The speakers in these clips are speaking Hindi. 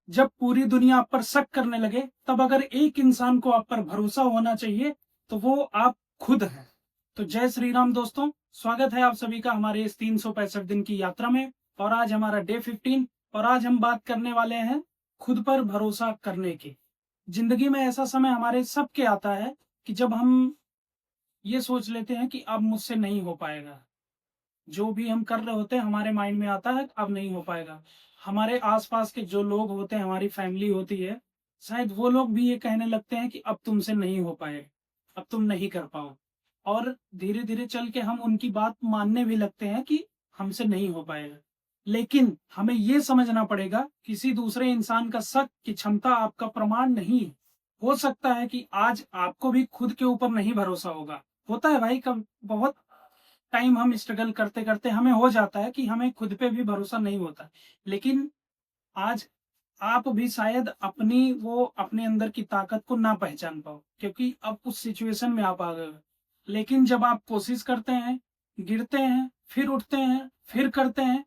जब पूरी दुनिया आप पर शक करने लगे, तब अगर एक इंसान को आप पर भरोसा होना चाहिए, तो वो आप खुद हैं। तो जय श्री राम दोस्तों, स्वागत है आप सभी का हमारे इस 365 दिन की यात्रा में। और आज हमारा डे 15 और आज हम बात करने वाले हैं खुद पर भरोसा करने की। जिंदगी में ऐसा समय हमारे सबके आता है कि जब हम ये सोच लेते हैं कि अब मुझसे नहीं हो पाएगा। जो भी हम कर रहे होते हैं हमारे माइंड में आता है अब नहीं हो पाएगा। हमारे आसपास के जो लोग होते हैं, हमारी फैमिली होती है, शायद वो लोग भी ये कहने लगते हैं कि अब तुमसे नहीं हो पाएगा, अब तुम नहीं कर पाओ। और धीरे धीरे चल के हम उनकी बात मानने भी लगते हैं कि हमसे नहीं हो पाएगा। लेकिन हमें ये समझना पड़ेगा, किसी दूसरे इंसान का शक की क्षमता आपका प्रमाण नहीं है। हो सकता है कि आज आपको भी खुद के ऊपर नहीं भरोसा होगा। होता है भाई, कब बहुत टाइम हम स्ट्रगल करते करते हमें हो जाता है कि हमें खुद पे भी भरोसा नहीं होता। लेकिन आज आप भी शायद अपने अंदर की ताकत को ना पहचान पाओ, क्योंकि अब उस सिचुएशन में आप आ गए हो। लेकिन जब आप कोशिश करते हैं, गिरते हैं, फिर उठते हैं, फिर करते हैं,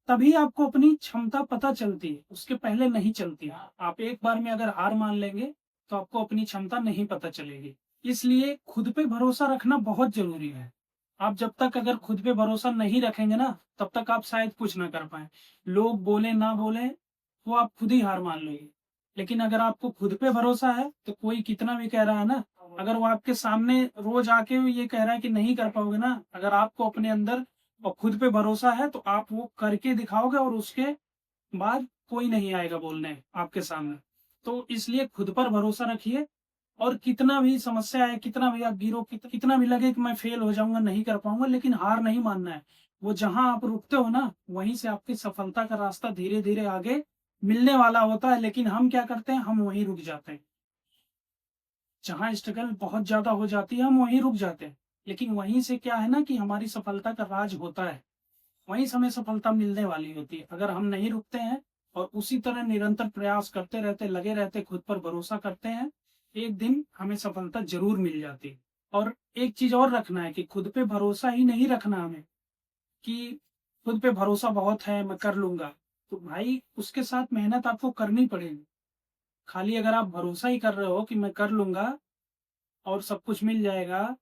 तभी आपको अपनी क्षमता पता चलती है, उसके पहले नहीं चलती है। आप एक बार में अगर हार मान लेंगे तो आपको अपनी क्षमता नहीं पता चलेगी। इसलिए खुद पे भरोसा रखना बहुत जरूरी है। आप जब तक अगर खुद पे भरोसा नहीं रखेंगे ना, तब तक आप शायद कुछ ना कर पाए। लोग बोले ना बोले, वो आप खुद ही हार मान लोगे। लेकिन अगर आपको खुद पे भरोसा है, तो कोई कितना भी कह रहा है ना, अगर वो आपके सामने रोज आके ये कह रहा है कि नहीं कर पाओगे ना, अगर आपको अपने अंदर और खुद पे भरोसा है तो आप वो करके दिखाओगे, और उसके बाद कोई नहीं आएगा बोलने आपके सामने। तो इसलिए खुद पर भरोसा रखिए। और कितना भी समस्या है, कितना भी आप गिरो, कितना भी लगे कि मैं फेल हो जाऊंगा, नहीं कर पाऊंगा, लेकिन हार नहीं मानना है। वो जहां आप रुकते हो ना, वहीं से आपकी सफलता का रास्ता धीरे धीरे आगे मिलने वाला होता है। लेकिन हम क्या करते हैं, हम वहीं रुक जाते हैं। जहां स्ट्रगल बहुत ज्यादा हो जाती है, हम वहीं रुक जाते हैं। लेकिन वहीं से क्या है ना कि हमारी सफलता का राज होता है, वहीं से हमें सफलता मिलने वाली होती है। अगर हम नहीं रुकते हैं और उसी तरह निरंतर प्रयास करते रहते, लगे रहते, खुद पर भरोसा करते हैं, एक दिन हमें सफलता जरूर मिल जाती है। और एक चीज और रखना है कि खुद पे भरोसा ही नहीं रखना हमें कि खुद पे भरोसा बहुत है, मैं कर लूंगा। तो भाई उसके साथ मेहनत आपको करनी पड़ेगी। खाली अगर आप भरोसा ही कर रहे हो कि मैं कर लूंगा और सब कुछ मिल जाएगा,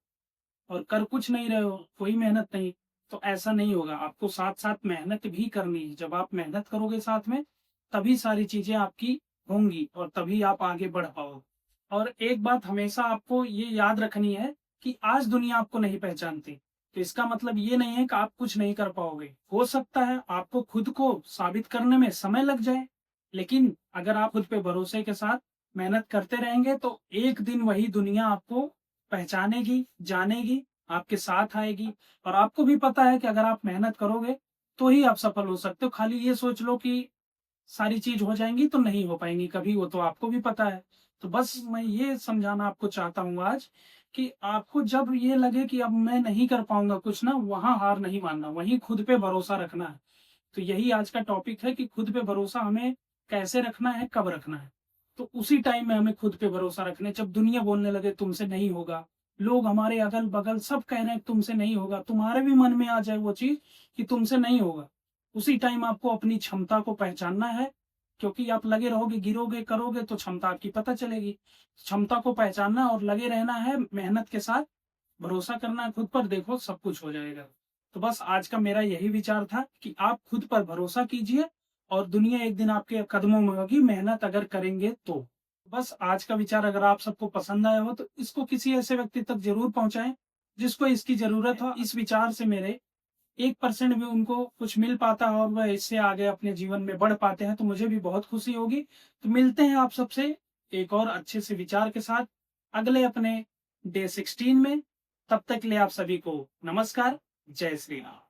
और कर कुछ नहीं रहे हो, कोई मेहनत नहीं, तो ऐसा नहीं होगा। आपको साथ साथ मेहनत भी करनी है। जब आप मेहनत करोगे साथ में, तभी सारी चीजें आपकी होंगी और तभी आप आगे बढ़ पाओगे। और एक बात हमेशा आपको ये याद रखनी है कि आज दुनिया आपको नहीं पहचानती, तो इसका मतलब ये नहीं है कि आप कुछ नहीं कर पाओगे। हो सकता है आपको खुद को साबित करने में समय लग जाए, लेकिन अगर आप खुद पे भरोसे के साथ मेहनत करते रहेंगे, तो एक दिन वही दुनिया आपको पहचानेगी, जानेगी, आपके साथ आएगी। और आपको भी पता है कि अगर आप मेहनत करोगे तो ही आप सफल हो सकते हो। खाली ये सोच लो कि सारी चीज हो जाएंगी, तो नहीं हो पाएंगी कभी, वो तो आपको भी पता है। तो बस मैं ये समझाना आपको चाहता हूँ आज, कि आपको जब ये लगे कि अब मैं नहीं कर पाऊंगा कुछ ना, वहां हार नहीं मानना, वहीं खुद पे भरोसा रखना है। तो यही आज का टॉपिक है कि खुद पे भरोसा हमें कैसे रखना है, कब रखना है। तो उसी टाइम में हमें खुद पे भरोसा रखना है, जब दुनिया बोलने लगे तुमसे नहीं होगा, लोग हमारे अगल बगल सब कह रहे हैं तुमसे नहीं होगा, तुम्हारे भी मन में आ जाए वो चीज कि तुमसे नहीं होगा, उसी टाइम आपको अपनी क्षमता को पहचानना है। क्योंकि आप लगे रहोगे, गिरोगे, करोगे, तो क्षमता आपकी पता चलेगी। क्षमता को पहचानना और लगे रहना है, मेहनत के साथ भरोसा करना है खुद पर, देखो सब कुछ हो जाएगा। तो बस आज का मेरा यही विचार था कि आप खुद पर भरोसा कीजिए, और दुनिया एक दिन आपके कदमों में होगी, मेहनत अगर करेंगे तो। बस आज का विचार अगर आप सबको पसंद आया हो, तो इसको किसी ऐसे व्यक्ति तक जरूर पहुंचाएं जिसको इसकी जरूरत हो। इस विचार से मेरे 1% भी उनको कुछ मिल पाता है और वह इससे आगे अपने जीवन में बढ़ पाते हैं, तो मुझे भी बहुत खुशी होगी। तो मिलते हैं आप सबसे एक और अच्छे से विचार के साथ अगले अपने डे 16 में। तब तक के लिए आप सभी को नमस्कार, जय श्री राम।